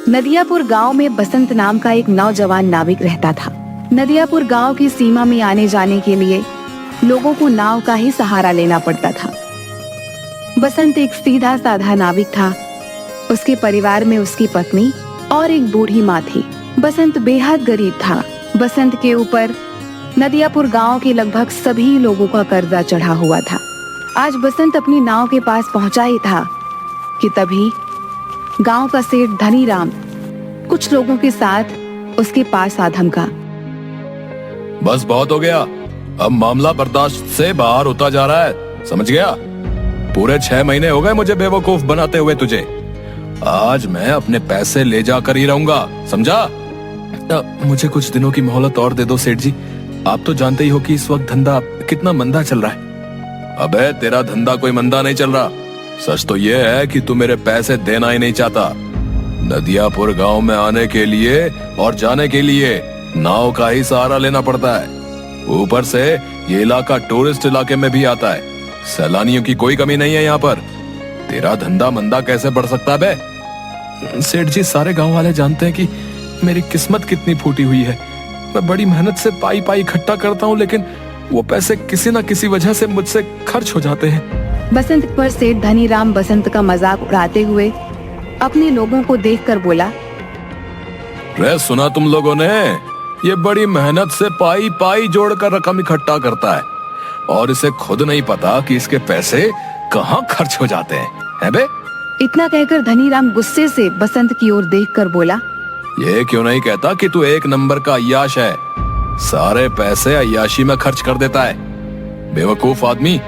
नदियापुर गांव में बसंत नाम का एक नौजवान नाविक रहता था। नदियापुर गांव की सीमा में आने जाने के लिए लोगों को नाव का ही सहारा लेना पड़ता था। बसंत एक सीधा साधा नाविक था। उसके परिवार में उसकी पत्नी और एक बूढ़ी माँ थी। बसंत बेहद गरीब था। बसंत के ऊपर नदियापुर गांव के लगभग सभी लोगों का कर्जा चढ़ा हुआ था। आज बसंत अपनी नाव के पास पहुंचा ही था कि तभी गांव का सेठ धनीराम कुछ लोगों के साथ उसके पास आ धमका। बस बहुत हो गया, अब मामला बर्दाश्त से बाहर होता जा रहा है, समझ गया? पूरे 6 महीने हो गए मुझे बेवकूफ बनाते हुए तुझे। आज मैं अपने पैसे ले जाकर ही रहूंगा, समझा? मुझे कुछ दिनों की मोहलत और दे दो सेठ जी। आप तो जानते ही हो कि इस वक्त धंधा कितना मंदा चल रहा है। अबे तेरा धंधा कोई मंदा नहीं चल रहा। सच तो ये है कि तू मेरे पैसे देना ही नहीं चाहता। नदियापुर गांव में आने के लिए और जाने के लिए नाव का ही सहारा लेना पड़ता है। ऊपर से ये इलाका टूरिस्ट इलाके में भी आता है। सैलानियों की कोई कमी नहीं है यहाँ पर। तेरा धंधा मंदा कैसे बढ़ सकता है बे? सेठ जी, सारे गांव वाले जानते हैं कि मेरी किस्मत कितनी फूटी हुई है। मैं बड़ी मेहनत से पाई पाई इकट्ठा करता हूँ, लेकिन वो पैसे किसी न किसी वजह से मुझसे खर्च हो जाते हैं। बसंत पर सेठ धनीराम बसंत का मजाक उड़ाते हुए अपने लोगों को देखकर बोला। रे सुना तुम लोगों ने, ये बड़ी मेहनत से पाई पाई जोड़कर रकम इकट्ठा करता है और इसे खुद नहीं पता कि इसके पैसे कहाँ खर्च हो जाते हैं बे? इतना कहकर धनीराम गुस्से से बसंत की ओर देखकर बोला। ये क्यों नहीं कहता कि तू एक नंबर का अय्याश है, सारे पैसे अय्याशी में खर्च कर देता है। बेवकूफ आदमी,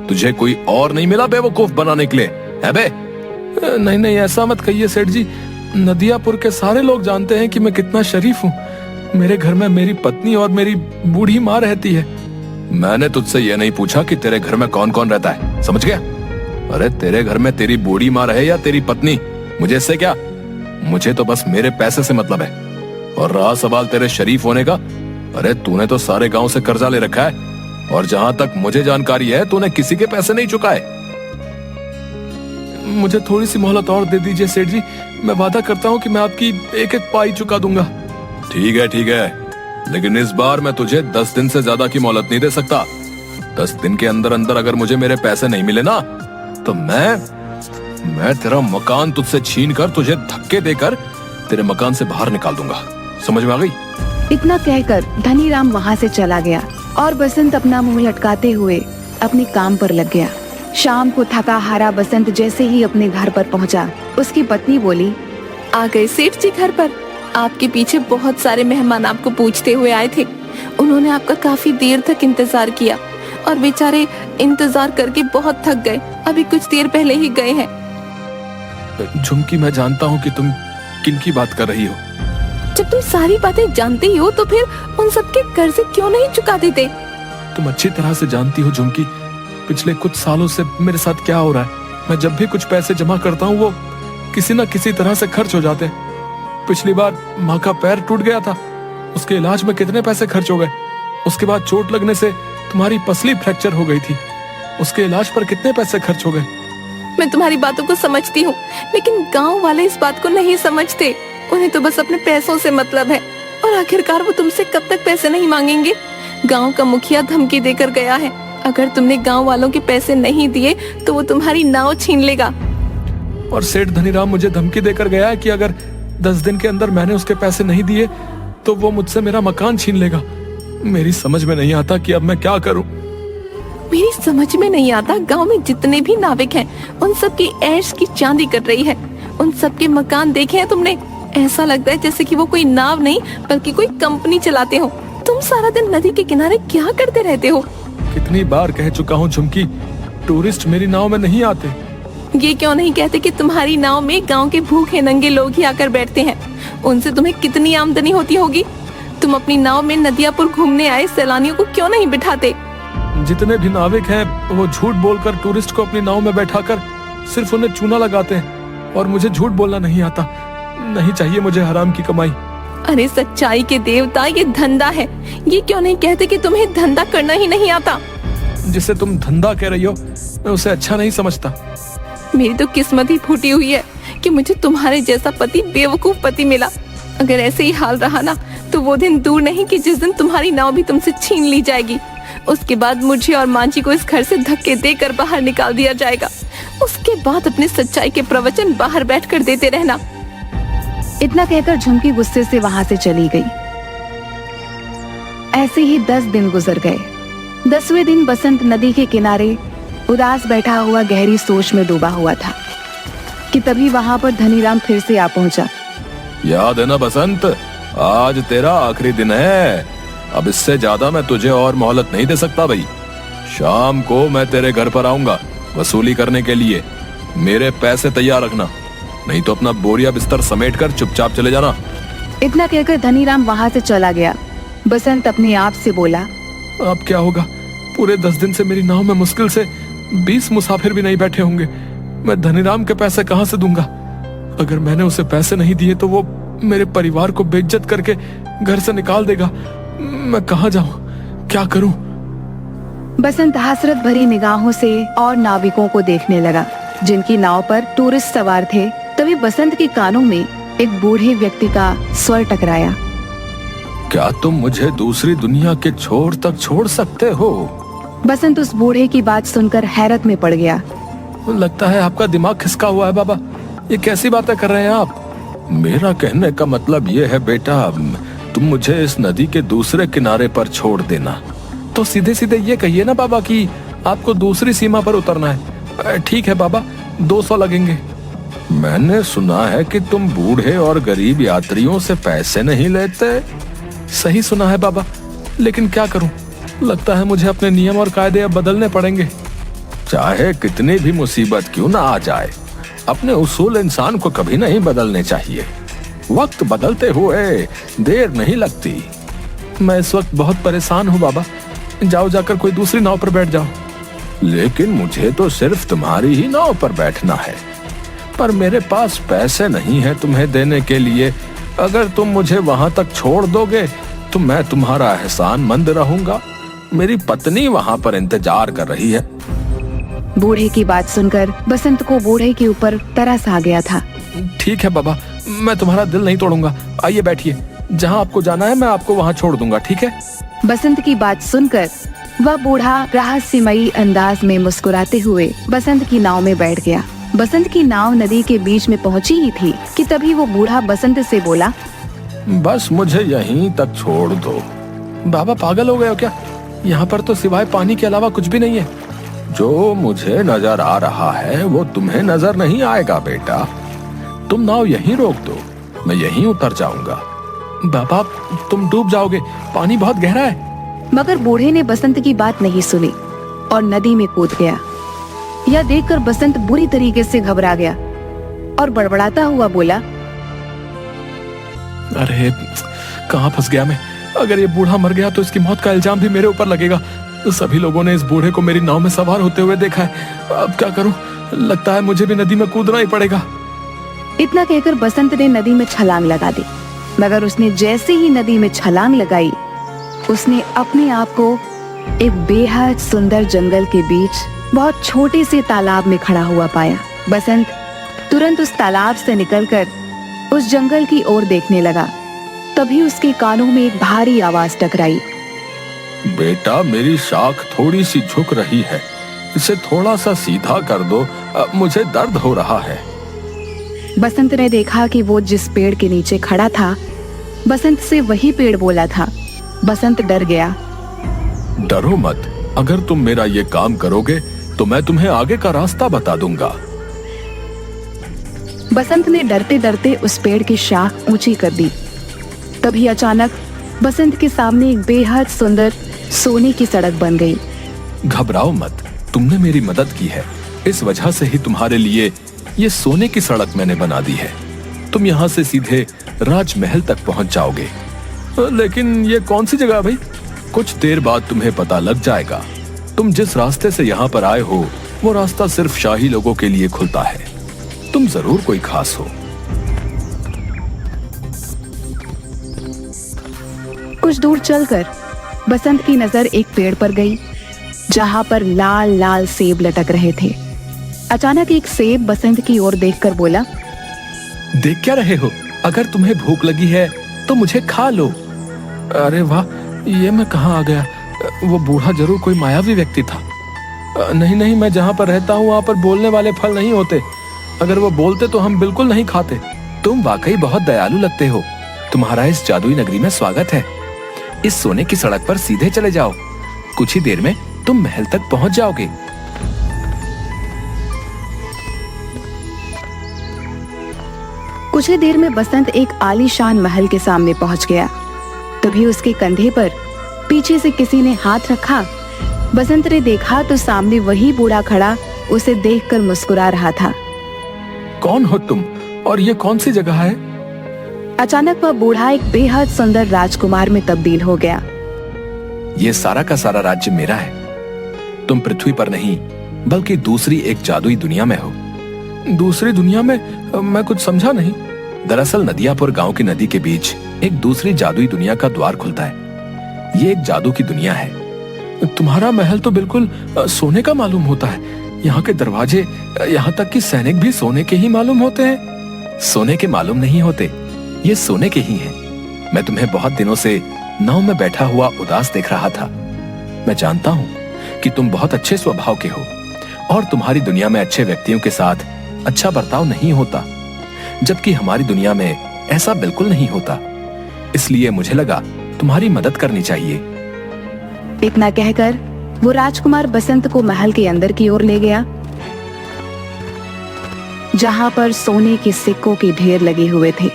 तुझे कोई और नहीं मिला बेवकूफ बनाने के लिए, है बे? नहीं नहीं, ऐसा मत कहिए सेठ जी। नदियापुर के सारे लोग जानते हैं कि मैं कितना शरीफ हूँ। मेरे घर में मेरी पत्नी और मेरी बूढ़ी माँ रहती है। मैंने तुझसे ये नहीं पूछा कि तेरे घर में कौन कौन रहता है, समझ गया? अरे तेरे घर में तेरी बूढ़ी माँ रहे या तेरी पत्नी, मुझे इससे क्या? मुझे तो बस मेरे पैसे से मतलब है। और रहा सवाल तेरे शरीफ होने का, अरे तूने तो सारे गांव से कर्जा ले रखा है और जहां तक मुझे जानकारी है तूने किसी के पैसे नहीं चुकाए। मुझे थोड़ी सी मोहलत और दे दीजिए सेठ जी। मैं वादा करता हूँ कि मैं आपकी एक एक पाई चुका दूंगा। ठीक है, लेकिन इस बार मैं तुझे 10 दिन से ज्यादा की मोहलत नहीं दे सकता। 10 दिन के अंदर अंदर अगर मुझे मेरे पैसे नहीं मिले ना, तो मैं तेरा मकान तुझसे छीन कर तुझे धक्के देकर तेरे मकान से बाहर निकाल दूंगा, समझ में आ गई? इतना कहकर धनीराम वहाँ से चला गया और बसंत अपना मुंह लटकाते हुए अपने काम पर लग गया। शाम को थका हारा बसंत जैसे ही अपने घर पर पहुँचा, उसकी पत्नी बोली। आ गए सेठ जी घर पर। आपके पीछे बहुत सारे मेहमान आपको पूछते हुए आए थे। उन्होंने आपका काफी देर तक इंतजार किया और बेचारे इंतजार करके बहुत थक गए। अभी कुछ देर पहले ही गए हैं। झुमकी, मैं जानता हूँ कि तुम किन की बात कर रही हो। जब तुम सारी बातें जानते ही हो तो फिर उन सबके कर्जे क्यों नहीं चुका देते? तुम अच्छी तरह से जानती हो झुमकी, पिछले कुछ सालों से मेरे साथ क्या हो रहा है। मैं जब भी कुछ पैसे जमा करता हूँ वो किसी न किसी तरह से खर्च हो जाते हैं। पिछली बार माँ का पैर टूट गया था, उसके इलाज में कितने पैसे खर्च हो गए। उसके बाद चोट लगने से तुम्हारी पसली फ्रैक्चर हो गई थी, उसके इलाज पर कितने पैसे खर्च हो गए। मैं तुम्हारी बातों को समझती हूँ, लेकिन गांव वाले इस बात को नहीं समझते। उन्हें तो बस अपने पैसों से मतलब है और आखिरकार वो तुमसे कब तक पैसे नहीं मांगेंगे? गांव का मुखिया धमकी देकर गया है, अगर तुमने गांव वालों के पैसे नहीं दिए तो वो तुम्हारी नाव छीन लेगा। और सेठ धनीराम मुझे धमकी देकर गया है कि अगर 10 दिन के अंदर मैंने उसके पैसे नहीं दिए तो वो मुझसे मेरा मकान छीन लेगा। मेरी समझ में नहीं आता कि अब मैं क्या करूं। मेरी समझ में नहीं आता, गांव में जितने भी नाविक हैं उन सब की ऐश की चांदी कर रही है। उन सब के मकान देखे हैं तुमने? ऐसा लगता है जैसे कि वो कोई नाव नहीं बल्कि कोई कंपनी चलाते हो। तुम सारा दिन नदी के किनारे क्या करते रहते हो? कितनी बार कह चुका हूँ झुमकी, टूरिस्ट मेरी नाव में नहीं आते। ये क्यों नहीं कहते कि तुम्हारी नाव में गांव के भूखे नंगे लोग ही आकर बैठते हैं? उनसे तुम्हें कितनी आमदनी होती होगी। तुम अपनी नाव में नदियापुर घूमने आए सैलानियों को क्यों नहीं बिठाते? जितने भी नाविक हैं वो झूठ बोलकर टूरिस्ट को अपनी नाव में बैठाकर सिर्फ उन्हें चूना लगाते हैं और मुझे झूठ बोलना नहीं आता। नहीं चाहिए मुझे हराम की कमाई। अरे सच्चाई के देवता, ये धंधा है। ये क्यों नहीं कहते कि तुम्हें धंधा करना ही नहीं आता? जिसे तुम धंधा कह रही हो मैं उसे अच्छा नहीं समझता। मेरी तो किस्मत ही फूटी हुई है कि मुझे तुम्हारे जैसा पति, बेवकूफ पति मिला। अगर ऐसे ही हाल रहा ना तो वो दिन दूर नहीं कि जिस दिन तुम्हारी नाव भी तुमसे छीन ली जाएगी। उसके बाद मुझे और मांझी को इस घर से धक्के देकर बाहर निकाल दिया जाएगा। उसके बाद अपने सच्चाई के प्रवचन बाहर बैठकर देते रहना। इतना कहकर झुमकी गुस्से से वहां से चली गई। ऐसे ही 10 दिन गुजर गए। 10वें दिन बसंत नदी के किनारे उदास बैठा हुआ गहरी सोच में डूबा हुआ था कि तभी वहां पर धनीराम फिर से आ पहुंचा। याद है ना बसंत, आज तेरा आखिरी दिन है। अब इससे ज्यादा मैं तुझे और मोहलत नहीं दे सकता भाई। शाम को मैं तेरे घर पर आऊंगा वसूली करने के लिए। मेरे पैसे तैयार रखना, नहीं तो अपना बोरिया बिस्तर समेट कर चुपचाप चले जाना। इतना कहकर धनीराम वहां से चला गया। बसंत अपने आप से बोला, अब क्या होगा? पूरे 10 दिन से मेरी नाव में मुश्किल से 20 मुसाफिर भी नहीं बैठे होंगे। मैं धनीराम के पैसे कहां से दूंगा? अगर मैंने उसे पैसे नहीं दिए तो वो मेरे परिवार को बेइज्जत करके घर से निकाल देगा। मैं कहां जाऊं, क्या करूं? बसंत हसरत भरी निगाहों से और नाविकों को देखने लगा जिनकी नाव पर टूरिस्ट सवार थे। तभी बसंत के कानों में एक बूढ़े व्यक्ति का स्वर टकराया। क्या तुम मुझे दूसरी दुनिया के छोर तक छोड़ सकते हो? बसंत उस बूढ़े की बात सुनकर हैरत में पड़ गया। लगता है आपका दिमाग खिसका हुआ है बाबा। ये कैसी बातें कर रहे हैं आप? मेरा कहने का मतलब ये है बेटा, तुम मुझे इस नदी के दूसरे किनारे पर छोड़ देना। तो सीधे सीधे ये कहिए ना बाबा कि आपको दूसरी सीमा पर उतरना है। ठीक है बाबा, 200 लगेंगे। मैंने सुना है कि तुम बूढ़े और गरीब यात्रियों से पैसे नहीं लेते। सही सुना है बाबा, लेकिन क्या करूं? लगता है मुझे अपने नियम और कायदे अब बदलने पड़ेंगे। चाहे कितनी भी मुसीबत क्यों ना आ जाए, अपने उसूल इंसान को कभी नहीं बदलने चाहिए। वक्त बदलते हुए देर नहीं लगती। मैं इस वक्त बहुत परेशान हूँ बाबा। जाओ जाकर कोई दूसरी नाव पर बैठ जाओ। लेकिन मुझे तो सिर्फ तुम्हारी ही नाव पर बैठना है, पर मेरे पास पैसे नहीं है तुम्हें देने के लिए। अगर तुम मुझे वहां तक छोड़ दोगे तो मैं तुम्हारा एहसान मंद रहूंगा। मेरी पत्नी वहां पर इंतजार कर रही है। बूढ़े की बात सुनकर बसंत को बूढ़े के ऊपर तरस आ गया था। ठीक है बाबा, मैं तुम्हारा दिल नहीं तोड़ूंगा। आइए बैठिए, जहाँ आपको जाना है मैं आपको वहाँ छोड़ दूंगा, ठीक है? बसंत की बात सुनकर वह बूढ़ा रहस्यमयी अंदाज में मुस्कुराते हुए बसंत की नाव में बैठ गया। बसंत की नाव नदी के बीच में पहुंची ही थी कि तभी वो बूढ़ा बसंत से बोला, बस मुझे यहीं तक छोड़ दो। बाबा पागल हो गए हो क्या? यहाँ पर तो सिवाय पानी के अलावा कुछ भी नहीं है। जो मुझे नजर आ रहा है वो तुम्हें नजर नहीं आएगा बेटा। तुम नाव यहीं रोक दो, मैं यहीं उतर जाऊंगा। बाबा तुम डूब जाओगे, पानी बहुत गहरा है। मगर बूढ़े ने बसंत की बात नहीं सुनी और नदी में कूद गया। यह देखकर बसंत बुरी तरीके से घबरा गया और बड़बड़ाता हुआ बोला, अरे कहाँ फंस गया मैं? अगर ये बूढ़ा मर गया तो इसकी मौत का इल्जाम भी मेरे ऊपर लगेगा। सभी लोगों ने इस बूढ़े को मेरी नाव में सवार होते हुए देखा है। अब क्या करूं? लगता है मुझे भी नदी में कूदना ही पड़ेगा। इतना कहकर बसंत ने नदी में छलांग लगा दी। मगर उसने जैसे ही नदी में छलांग लगाई, उसने अपने आप को एक बेहद सुंदर जंगल के बीच बहुत छोटे से तालाब में खड़ा हुआ पाया। बसंत तुरंत उस तालाब से निकलकर उस जंगल की ओर देखने लगा। तभी उसके कानों में एक भारी आवाज टकराई। बेटा मेरी शाख थोड़ी सी झुक रही है, इसे थोड़ा सा सीधा कर दो, मुझे दर्द हो रहा है। बसंत ने देखा कि वो जिस पेड़ के नीचे खड़ा था, बसंत से वही पेड़ बोला था। बसंत डर गया। डरो मत, अगर तुम मेरा ये काम करोगे तो मैं तुम्हें आगे का रास्ता बता दूंगा। बसंत ने डरते डरते उस पेड़ की शाख ऊंची कर दी। तभी अचानक बसंत के सामने एक बेहद सुंदर सोने की सड़क बन गई। घबराओ मत, तुमने मेरी मदद की है, इस वजह से ही तुम्हारे लिए ये सोने की सड़क मैंने बना दी है। तुम यहाँ से सीधे राजमहल तक पहुँच जाओगे। लेकिन ये कौन सी जगह है भाई? कुछ देर बाद तुम्हें पता लग जाएगा। तुम जिस रास्ते से यहाँ पर आए हो वो रास्ता सिर्फ शाही लोगों के लिए खुलता है। तुम जरूर कोई खास हो। कुछ दूर चलकर बसंत की नजर एक पेड़ पर गई जहां पर लाल लाल सेब लटक रहे थे। अचानक एक सेब बसंत की ओर देखकर बोला, देख क्या रहे हो? अगर तुम्हें भूख लगी है तो मुझे खा लो। अरे वाह, ये मैं कहाँ आ गया? वो बूढ़ा जरूर कोई मायावी व्यक्ति था। नहीं नहीं, मैं जहाँ पर रहता हूँ वहाँ पर बोलने वाले फल नहीं होते। अगर वो बोलते तो हम बिल्कुल नहीं खाते। तुम वाकई बहुत दयालु लगते हो। तुम्हारा इस जादुई नगरी में स्वागत है। इस सोने की सड़क पर सीधे चले जाओ, कुछ ही देर में तुम महल तक पहुंच जाओगे। कुछ ही देर में बसंत एक आलीशान महल के सामने पहुंच गया। तभी उसके कंधे पर पीछे से किसी ने हाथ रखा। बसंत ने देखा तो सामने वही बूढ़ा खड़ा उसे देखकर मुस्कुरा रहा था। कौन हो तुम और ये कौन सी जगह है? अचानक वह बूढ़ा एक बेहद सुंदर राजकुमार में तब्दील हो गया। ये सारा का सारा राज्य मेरा है। तुम पृथ्वी पर नहीं बल्कि दूसरी एक जादुई दुनिया में हो। दूसरी दुनिया में? मैं कुछ समझा नहीं। दरअसल नदियापुर गांव की नदी के बीच एक दूसरी जादुई दुनिया का द्वार खुलता है। ये एक जादू की दुनिया है। तुम्हारा महल तो बिल्कुल सोने का मालूम होता है। यहाँ के दरवाजे, यहाँ तक कि सैनिक भी सोने के ही मालूम होते हैं। सोने के मालूम नहीं होते, ये सोने के ही हैं। मैं तुम्हें बहुत दिनों से नाव में बैठा हुआ उदास देख रहा था। मैं जानता हूँ कि तुम बहुत अच्छे स्वभाव के हो और तुम्हारी दुनिया में अच्छे व्यक्तियों के साथ अच्छा बर्ताव नहीं होता, जबकि हमारी दुनिया में ऐसा बिल्कुल नहीं होता। इसलिए मुझे लगा तुम्हारी मदद करनी चाहिए। इतना कहकर वो राजकुमार बसंत को महल के अंदर की ओर ले गया, जहां पर सोने के सिक्कों के ढेर लगे हुए थे।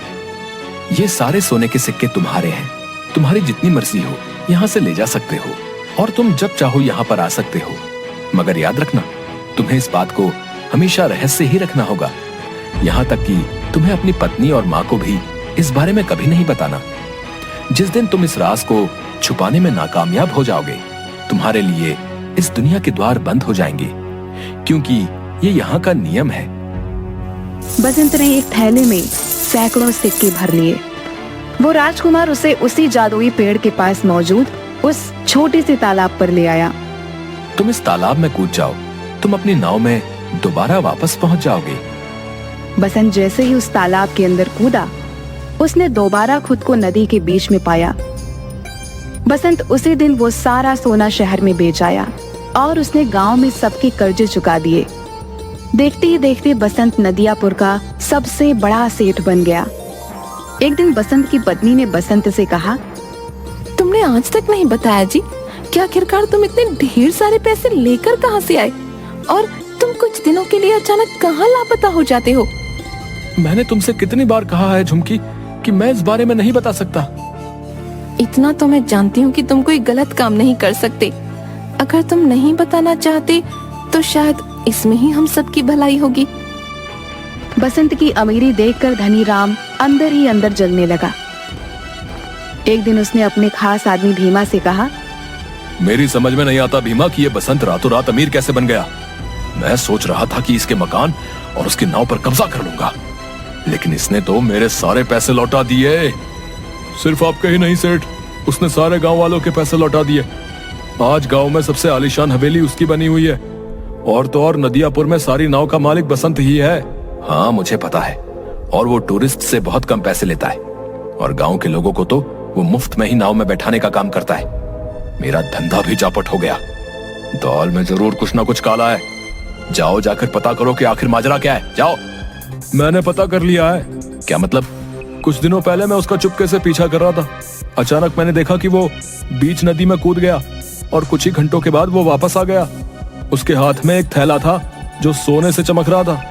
ये सारे सोने के सिक्के तुम्हारे हैं। तुम्हारी जितनी मर्जी हो यहाँ से ले जा सकते हो और तुम जब चाहो यहाँ पर आ सकते हो। मगर याद रखना, तुम्हें इस बात को हमेशा रहस्य ही रखना होगा। यहाँ तक कि तुम्हें अपनी पत्नी और माँ को भी इस बारे में कभी नहीं बताना। जिस दिन तुम इस राज को छुपाने में नाकामयाब हो जाओगे, तुम्हारे लिए इस दुनिया के द्वार बंद हो जाएंगे, क्योंकि ये यहाँ का नियम है। बसंत ने एक थैले में सैकड़ों सिक्के भर लिए। वो राजकुमार उसे उसी जादुई पेड़ के पास मौजूद उस छोटे से तालाब पर ले आया। तुम इस तालाब में कूद जाओ, तुम अपनी नाव में दोबारा वापस पहुंच जाओगे। बसंत जैसे ही उस तालाब के अंदर कूदा, उसने दोबारा खुद को नदी के बीच में पाया। बसंत उसी दिन वो सारा सोना शहर में बेच आया और उसने गांव में सबके कर्जे चुका दिए। देखते ही देखते बसंत नदियापुर का सबसे बड़ा सेठ बन गया। एक दिन बसंत की पत्नी ने बसंत से कहा, तुमने आज तक नहीं बताया जी कि आखिरकार तुम इतने ढेर सारे पैसे लेकर कहाँ से आए और तुम कुछ दिनों के लिए अचानक कहाँ लापता हो जाते हो? मैंने तुमसे कितनी बार कहा है झुमकी कि मैं इस बारे में नहीं बता सकता। इतना तो मैं जानती हूँ कि तुम कोई गलत काम नहीं कर सकते। अगर तुम नहीं बताना चाहते तो शायद इसमें ही हम सबकी भलाई होगी। बसंत की अमीरी देखकर धनी राम अंदर ही अंदर जलने लगा। एक दिन उसने अपने खास आदमी भीमा से कहा, मेरी समझ में नहीं आता भीमा कि ये बसंत रातों रात अमीर कैसे बन गया। मैं सोच रहा था कि इसके मकान और उसकी नाव पर कब्जा कर लूंगा, लेकिन इसने तो मेरे सारे पैसे लौटा दिए। सिर्फ आपके ही नहीं सेठ, उसने सारे गांव वालों के पैसे लौटा दिए। आज गांव में सबसे आलीशान हवेली उसकी बनी हुई है और तो और नदियापुर में सारी नाव का मालिक बसंत ही है। हाँ मुझे पता है, और वो टूरिस्ट से बहुत कम पैसे लेता है और गांव के लोगों को तो वो मुफ्त में ही नाव में बैठाने का काम करता है। मेरा धंधा भी चापट हो गया। दाल में जरूर कुछ ना कुछ काला है। जाओ जाकर पता करो कि आखिर माजरा क्या है। जाओ। मैंने पता कर लिया है। क्या मतलब? कुछ दिनों पहले मैं उसका चुपके से पीछा कर रहा था। अचानक मैंने देखा कि वो बीच नदी में कूद गया और कुछ ही घंटों के बाद वो वापस आ गया। उसके हाथ में एक थैला था जो सोने से चमक रहा था।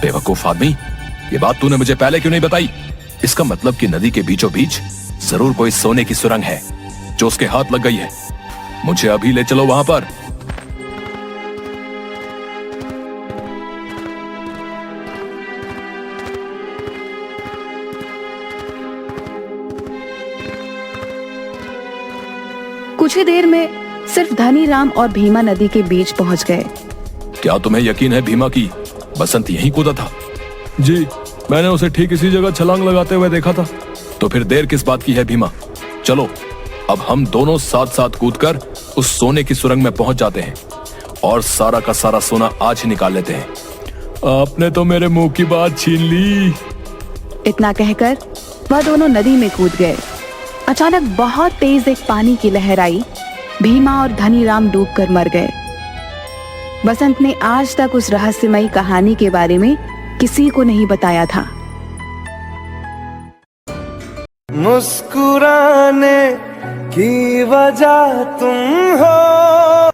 बेवकूफ आदमी, ये बात तूने मुझे पहले क्यों नहीं बताई? इसका मतलब कि नदी के बीचों बीच जरूर कोई सोने की सुरंग है जो उसके हाथ लग गई है। मुझे अभी ले चलो वहां पर। कुछ ही देर में सिर्फ धनी राम और भीमा नदी के बीच पहुंच गए। क्या तुम्हें यकीन है भीमा की बसंत यहीं कूदा था? जी, मैंने उसे ठीक इसी जगह छलांग लगाते हुए देखा था। तो फिर देर किस बात की है भीमा? चलो अब हम दोनों साथ साथ कूदकर उस सोने की सुरंग में पहुंच जाते हैं और सारा का सारा सोना आज ही निकाल लेते हैं। आपने तो मेरे मुंह की बात छीन ली। इतना कहकर वह दोनों नदी में कूद गए। अचानक बहुत तेज एक पानी की लहर आई। भीमा और धनीराम डूबकर मर गए। बसंत ने आज तक उस रहस्यमयी कहानी के बारे में किसी को नहीं बताया था। मुस्कुराने की वजह तुम हो,